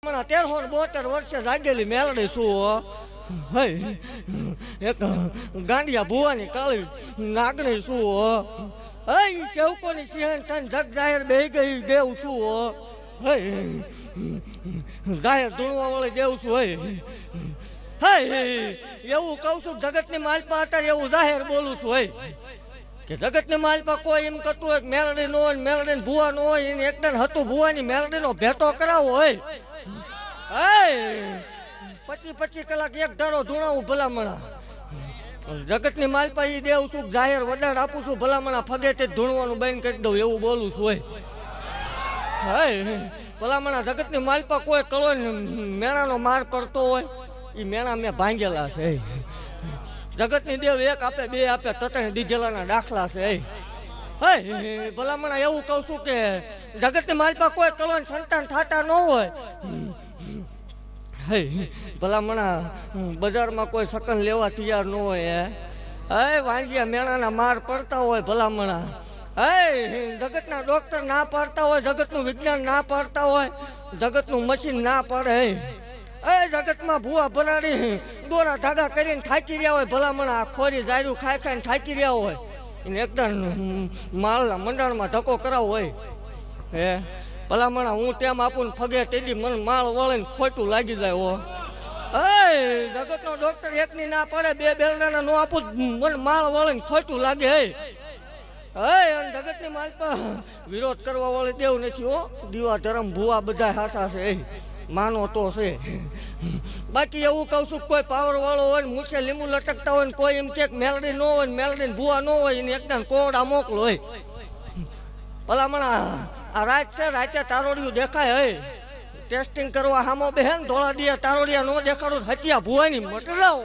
ભલામણા 1372 વર્ષે જાગેલી મેલડી શું હે એક ગાંડિયા ભુવાની કાળી નાગણી શું હે સેવકોની સિંહણ થઈને જગ જાહેર બે ગઈ દેવ શું હે જાહેર ધૂણવા વાળી દેવ શું હે એવું કહું છું જગતની માલપા અત્યારે એવું જાહેર બોલું છું હે કે જગતની માલપા કોઈ એમ કરતું હોય મેલડી નો હોય મેલડી ભુવા નો હોય એને એકદમ હતું ભુવાની મેલડી નો ભેટો કરાવો હોય 25 કલાક એક ધારો ધૂણાવું ભલામણા જગતની માલપા ઈ દેવ છું જાહેર વડાડ આપું છું ભલામણા ફગેથી ધૂણવાનું બંધ કરી દઉં એવું બોલું છું હોય ભલામણા જગતની માલપા કોઈ કળો મેણાનો માર પડતો હોય એ મેણા મેં ભાંગેલા છે જગતની દેવ એક આપે બે આપે તતણે દીધેલાના દાખલા છે ભલામણા એવું કહું છું કે જગતની માલપા કોઈ કળો સંતાન થતા ન હોય ભલામણા બજારમાં કોઈ સકન લેવા તૈયાર ન હોય વાંજિયા મેણાના માર પડતા હોય ભલામણા જગતના ડોક્ટર ના પાડતા હોય જગતનું વિજ્ઞાન ના પાડતા હોય જગતનું મશીન ના પાડે જગતમાં ભૂવા ભરાડી દોરા ધાગા કરીને થાકી રહ્યા હોય ભલામણા ખોરી જાયરું ખાઈ ખાઈને થાકી રહ્યા હોય એને એકદમ માળના મંડાણમાં ધક્કો કરાવો હોય ભલામણા હું તેમ આપું ફગે તેડી મને માળ વળે ને ખોટું લાગી જાય હો જગતનો ડોક્ટર એકની ના પડે બે બેલડાના નો આપું મને માળ વળે ને ખોટું લાગે જગતની માલપા વિરોધ કરવા વાળી દેવ નથી હો દીવા ધરમ ભૂવા બધા હાસા છે માનો તો છે બાકી એવું કહું છું કોઈ પાવર વાળો હોય ને મૂછે લીંબુ લટકતા હોય ને કોઈ એમ કે મેલડી ન હોય ને મેલડી ભૂવા ન હોય ને એકદમ કોરડા મોકલો હોય ભલામણા આ રાત છે રાતે તારોડિયું દેખાય ટેસ્ટિંગ કરવા હામો બેન ધોળા દિયા તારોડિયા ન દેખાડું હત્યા ભૂવાની મટરાવ